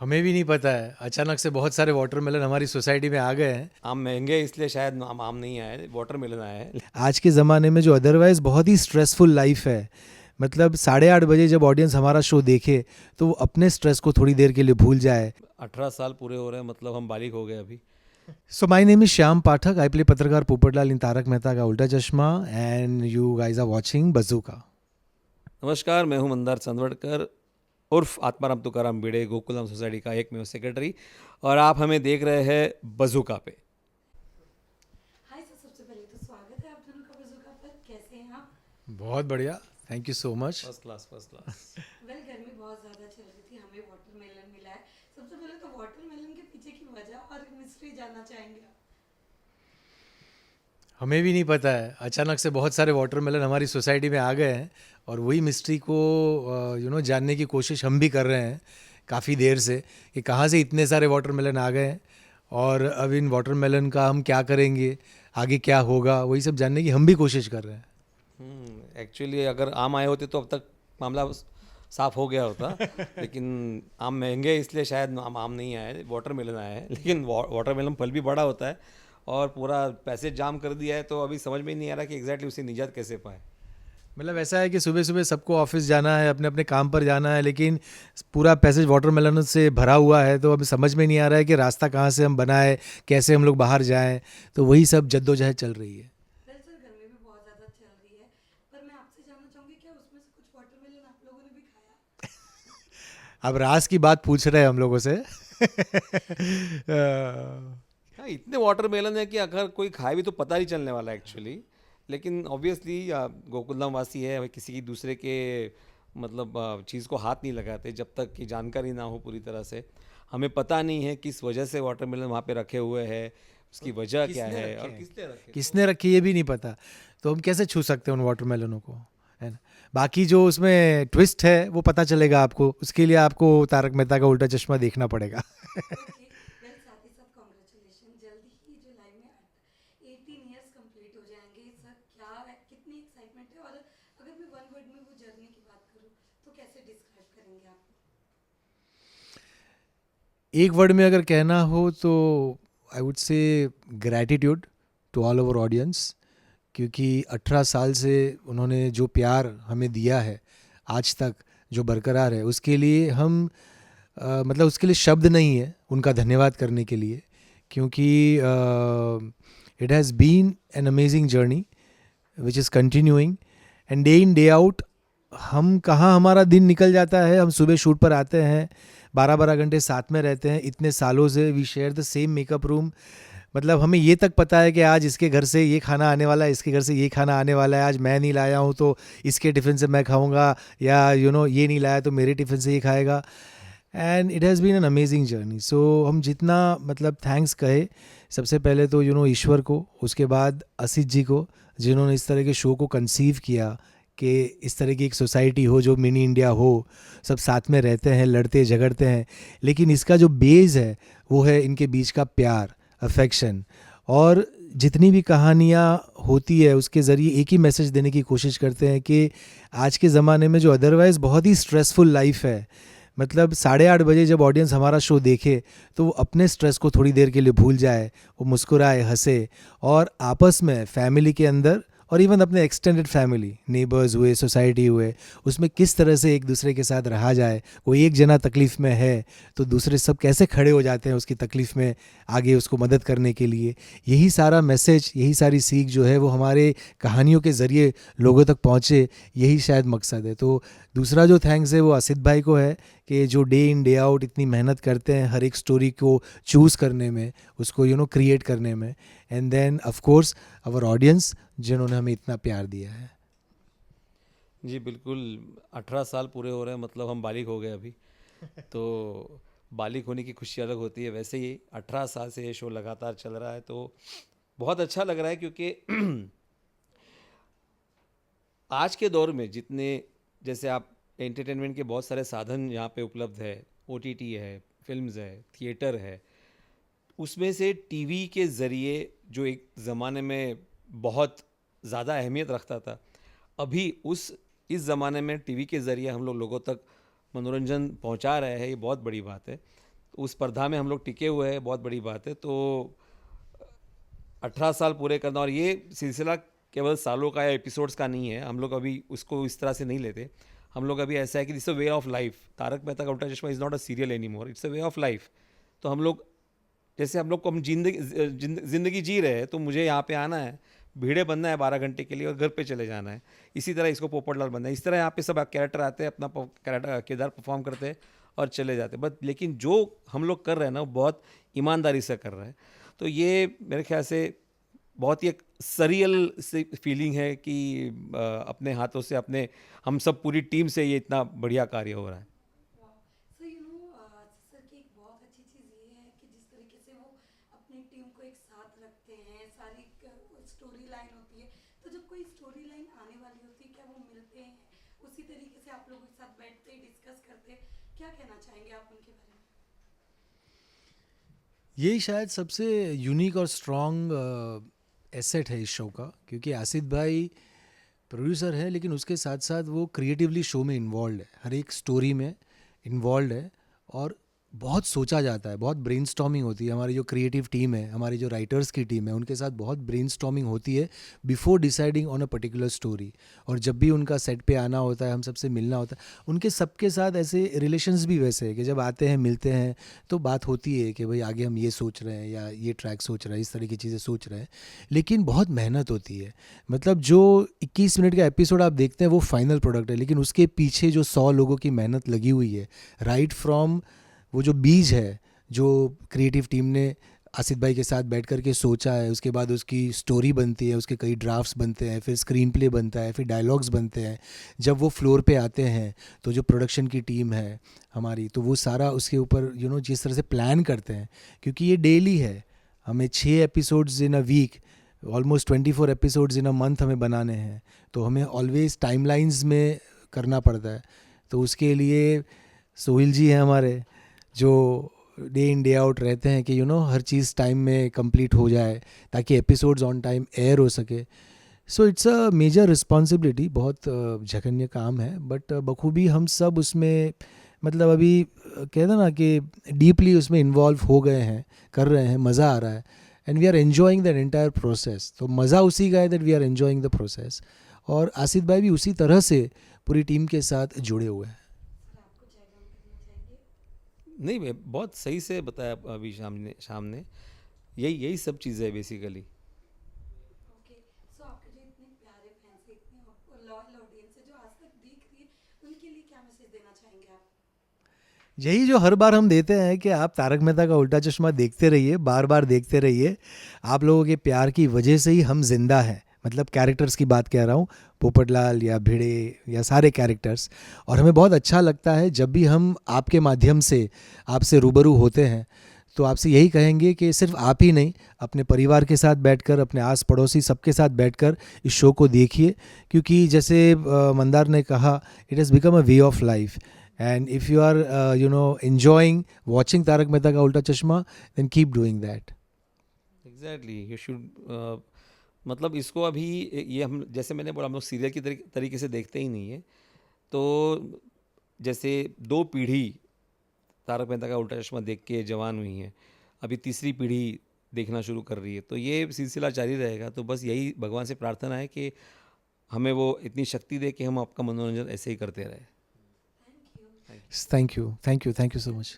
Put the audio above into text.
हमें भी नहीं पता है, अचानक से बहुत सारे वाटरमेलन हमारी सोसाइटी में आ गए हैं। आम महंगे इसलिए शायद आम नहीं आए, वाटरमेलन आए हैं। आज के ज़माने में जो अदरवाइज़ बहुत ही स्ट्रेसफुल लाइफ है, मतलब 8:30 बजे जब ऑडियंस हमारा शो देखे तो वो अपने स्ट्रेस को थोड़ी देर के लिए भूल जाए। 18 साल पूरे हो रहे हैं, मतलब हम बालिग हो गए अभी। So my name is Shyam Pathak, I play पत्रकार Popatlal in Taarak Mehta Ka Ooltah Chashmah, and you guys are watching Bazooka. नमस्कार, मैं हूं मंदार चंदवड़कर उर्फ आत्माराम तुकाराम भिड़े, गोकुलम सोसाइटी का एकमेव सेक्रेटरी, और आप हमें देख रहे हैं बज़ूका पे। हाय सर, सबसे पहले तो स्वागत है आप दोनों का बज़ूका पर। कैसे हैं आप? बहुत बढ़िया, thank you so much. First class, first class. Well, गर्मी बहुत ज़्यादा चल रही थी, हमें वाटरमेलन मिला है। सबसे पहले तो वाटरमेलन के पीछे की वजह और मिस्ट्री जानना चाहेंगे आप? हमें भी नहीं पता है, अचानक से बहुत सारे वाटरमेलन हमारी सोसाइटी में आ गए हैं और वही मिस्ट्री को जानने की कोशिश हम भी कर रहे हैं काफ़ी देर से कि कहाँ से इतने सारे वाटरमेलन आ गए हैं और अब इन वाटरमेलन का हम क्या करेंगे, आगे क्या होगा, वही सब जानने की हम भी कोशिश कर रहे हैं। एक्चुअली अगर आम आए होते तो अब तक मामला साफ हो गया होता। लेकिन आम महंगे इसलिए शायद आम नहीं आए, वाटरमेलन आए हैं। लेकिन वाटरमेलन फल भी बड़ा होता है और पूरा पैसेज जाम कर दिया है, तो अभी समझ में ही नहीं आ रहा कि एग्जैक्टली उसे निजात कैसे पाए। मतलब ऐसा है कि सुबह सुबह सबको ऑफिस जाना है, अपने अपने काम पर जाना है, लेकिन पूरा पैसेज वाटरमेलन से भरा हुआ है, तो अभी समझ में नहीं आ रहा है कि रास्ता कहाँ से हम बनाए, कैसे हम लोग बाहर जाएं। तो वही सब जद्दोजहद चल रही है। वेल सर, गर्मी भी बहुत ज़्यादा चल रही है, पर मैं आपसे जानना चाहूँगी, क्या उसमें से कुछ वाटरमेलन आप लोगों ने भी खाया? अब राज की बात पूछ रहे हैं हम लोगों से। हाँ, इतने वाटरमेलन है कि अगर कोई खाए भी तो पता नहीं चलने वाला एक्चुअली। लेकिन ऑब्वियसली गोकुलधाम वासी है, हमें किसी की दूसरे के मतलब चीज़ को हाथ नहीं लगाते जब तक कि जानकारी ना हो पूरी तरह से। हमें पता नहीं है किस वजह से वाटरमेलन वहाँ पे रखे हुए हैं, उसकी वजह क्या किसने है रखे और हैं? किसने रखे। किसने रखी ये भी नहीं पता, तो हम कैसे छू सकते हैं उन वाटरमेलनों को, है ना। बाकी जो उसमें ट्विस्ट है वो पता चलेगा आपको, उसके लिए आपको तारक मेहता का उल्टा चश्मा देखना पड़ेगा। ओके। वेल, साथ ही साथ कॉन्ग्रेचुलेशन, जल्दी ही जुलाई में 18 ईयर्स कंप्लीट हो जाएंगे सर। क्या कितनी एक्साइटमेंट है, और अगर मैं वन वर्ड में वो जर्नी की बात करूँ तो कैसे डिस्क्राइब करेंगे आप? एक वर्ड में अगर कहना हो तो I would say gratitude to all over audience, क्योंकि 18 साल से उन्होंने जो प्यार हमें दिया है आज तक, जो बरकरार है, उसके लिए हम मतलब उसके लिए शब्द नहीं है उनका धन्यवाद करने के लिए, क्योंकि it has been an amazing journey which is continuing, and day in day out हम कहाँ हमारा दिन निकल जाता है। हम सुबह शूट पर आते हैं, 12-12 घंटे साथ में रहते हैं, इतने सालों से we share the same makeup room. मतलब हमें ये तक पता है कि आज इसके घर से ये खाना आने वाला है, इसके घर से ये खाना आने वाला है, आज मैं नहीं लाया हूँ तो इसके टिफ़िन से मैं खाऊंगा, या ये नहीं लाया तो मेरे टिफ़िन से ये खाएगा। And it has been an amazing journey. So हम जितना मतलब थैंक्स कहे, सबसे पहले तो ईश्वर को, उसके बाद असित जी को, जिन्होंने इस तरह के शो को कंसीव किया कि इस तरह की एक सोसाइटी हो जो मिनी इंडिया हो, सब साथ में रहते हैं, लड़ते झगड़ते हैं, लेकिन इसका जो बेस है वो है इनके बीच का प्यार, अफेक्शन। और जितनी भी कहानियाँ होती है उसके ज़रिए एक ही मैसेज देने की कोशिश करते हैं कि आज के ज़माने में जो अदरवाइज़ बहुत ही स्ट्रेसफुल लाइफ है, मतलब 8:30 बजे जब ऑडियंस हमारा शो देखे तो वो अपने स्ट्रेस को थोड़ी देर के लिए भूल जाए, वो मुस्कुराए, हंसे, और आपस में फैमिली के अंदर और इवन अपने एक्सटेंडेड फैमिली, नेबर्स हुए, सोसाइटी हुए, उसमें किस तरह से एक दूसरे के साथ रहा जाए। कोई एक जना तकलीफ़ में है तो दूसरे सब कैसे खड़े हो जाते हैं उसकी तकलीफ़ में आगे उसको मदद करने के लिए। यही सारा मैसेज, यही सारी सीख जो है वो हमारे कहानियों के ज़रिए लोगों तक पहुँचे, यही शायद मकसद है। तो दूसरा जो थैंक्स है वो असित भाई को है कि जो डे इन डे आउट इतनी मेहनत करते हैं हर एक स्टोरी को चूज़ करने में, उसको क्रिएट करने में, and then of course our audience जिन्होंने हमें इतना प्यार दिया है। जी बिल्कुल, 18 साल पूरे हो रहे हैं, मतलब हम बालिग हो गए अभी। तो बालिग होने की खुशी अलग होती है। वैसे ही 18 साल से ये शो लगातार चल रहा है, तो बहुत अच्छा लग रहा है, क्योंकि आज के दौर में जितने, जैसे आप, एंटरटेनमेंट के बहुत सारे साधन यहाँ पे उपलब्ध है। ओटीटी है, फिल्म्स है, थिएटर है। उसमें से टीवी के ज़रिए जो एक ज़माने में बहुत ज़्यादा अहमियत रखता था, अभी इस ज़माने में टीवी के ज़रिए हम लोगों तक मनोरंजन पहुंचा रहे हैं, ये बहुत बड़ी बात है। तो उस स्पर्धा में हम लोग टिके हुए हैं, बहुत बड़ी बात है। तो 18 साल पूरे करना, और ये सिलसिला केवल सालों का या एपिसोड्स का नहीं है, हम लोग अभी उसको इस तरह से नहीं लेते। हम लोग अभी ऐसा है कि this a way of life. Taarak Mehta Ka Ooltah Chashmah is not a serial any more, it's a way of life. तो हम लोग जैसे हम लोग को हम जिंदगी जी रहे हैं, तो मुझे यहाँ पे आना है, भीड़े बनना है 12 घंटे के लिए और घर पे चले जाना है। इसी तरह इसको पोपटलाल बनना है। इस तरह यहाँ पे सब कैरेक्टर आते हैं, अपना किरदार परफॉर्म करते हैं और चले जाते हैं। बट लेकिन जो हम लोग कर रहे हैं ना, वो बहुत ईमानदारी से कर रहे हैं। तो ये मेरे ख्याल से बहुत ही एक सरियल सी फीलिंग है कि अपने हाथों से, अपने हम सब पूरी टीम से ये इतना बढ़िया कार्य हो रहा है। सर सर की एक बहुत अच्छी चीज़ ये है कि जिस तरीके से वो अपनी टीम को एक साथ रखते हैं, सारी स्टोरी लाइन होती है, तो जब कोई स्टोरी लाइन आने वाली होती है, क्या वो मिलते हैं उसी तरीके से, आप लोगों के साथ बैठते डिस्कस करते, क्या कहना चाहेंगे आप उनके बारे में? यही शायद सबसे यूनिक और स्ट्रॉन्ग एसेट है इस शो का, क्योंकि आसिद भाई प्रोड्यूसर है, लेकिन उसके साथ साथ वो क्रिएटिवली शो में इन्वॉल्व है, हर एक स्टोरी में इन्वॉल्व है, और बहुत सोचा जाता है, बहुत ब्रेनस्टॉर्मिंग होती है। हमारी जो क्रिएटिव टीम है, हमारी जो राइटर्स की टीम है, उनके साथ बहुत ब्रेनस्टॉर्मिंग होती है before deciding on a particular story. और जब भी उनका सेट पे आना होता है, हम सबसे मिलना होता है, उनके सबके साथ ऐसे रिलेशंस भी वैसे हैं कि जब आते हैं, मिलते हैं, तो बात होती है कि भाई आगे हम ये सोच रहे हैं या ये ट्रैक सोच रहे हैं, इस तरह की चीज़ें सोच रहे हैं। लेकिन बहुत मेहनत होती है। मतलब जो 21 मिनट का एपिसोड आप देखते हैं वो फाइनल प्रोडक्ट है, लेकिन उसके पीछे जो 100 लोगों की मेहनत लगी हुई है, राइट फ्रॉम वो जो बीज है जो क्रिएटिव टीम ने आसिफ भाई के साथ बैठ कर के सोचा है, उसके बाद उसकी स्टोरी बनती है, उसके कई ड्राफ्ट्स बनते हैं, फिर स्क्रीन प्ले बनता है, फिर डायलॉग्स बनते हैं। जब वो फ्लोर पे आते हैं तो जो प्रोडक्शन की टीम है हमारी, तो वो सारा उसके ऊपर जिस तरह से प्लान करते हैं, क्योंकि ये डेली है, हमें 6 episodes in a week, almost 24 episodes in a month हमें बनाने हैं, तो हमें ऑलवेज टाइमलाइंस में करना पड़ता है। तो उसके लिए सोहिल जी हैं हमारे, जो डे इन डे आउट रहते हैं कि हर चीज़ टाइम में कंप्लीट हो जाए ताकि एपिसोड्स ऑन टाइम एयर हो सके। So it's a major responsibility, बहुत जघन्य काम है, बट बखूबी हम सब उसमें, मतलब अभी कहते हैं ना कि डीपली उसमें इन्वॉल्व हो गए हैं, कर रहे हैं, मज़ा आ रहा है, and we are enjoying that entire process. तो मज़ा उसी का है that we are enjoying the process, और आसिफ भाई भी उसी तरह से पूरी टीम के साथ जुड़े हुए हैं। सर आपको जयराम करना चाहिए। नहीं, मैं बहुत सही से बताया अभी शाम ने यही सब चीज़ें है बेसिकली। ओके, सो आपके जो इतने प्यारे फैंस है, इतनी लॉयल ऑडियंस है जो आज तक देख रही है, उनके लिए क्या मैसेज देना चाहेंगे आप? यही जो हर बार हम देते हैं कि आप तारक मेहता का उल्टा चश्मा देखते रहिए, बार बार देखते रहिए। आप लोगों के प्यार की वजह से ही हम जिंदा हैं, मतलब कैरेक्टर्स की बात कह रहा हूँ, पोपटलाल या भिड़े या सारे कैरेक्टर्स। और हमें बहुत अच्छा लगता है जब भी हम आपके माध्यम से आपसे रूबरू होते हैं, तो आपसे यही कहेंगे कि सिर्फ आप ही नहीं, अपने परिवार के साथ बैठकर, अपने आस पड़ोसी सबके साथ बैठकर इस शो को देखिए, क्योंकि जैसे मंदार ने कहा, it has become a way of life. And if you are enjoying watching Tarak Mehta ka Ulta Chashma, then keep doing that. Exactly, you should, मतलब इसको अभी ये हम, जैसे मैंने बोला, हम लोग सीरियल की तरीके से देखते ही नहीं है। तो जैसे 2 पीढ़ी तारक मेहता का उल्टा चश्मा देख के जवान हुई हैं, अभी तीसरी पीढ़ी देखना शुरू कर रही है, तो ये सिलसिला जारी रहेगा। तो बस यही भगवान से प्रार्थना है कि हमें वो इतनी शक्ति दे कि हम आपका मनोरंजन ऐसे ही करते रहें। Thank you. Thank you so much.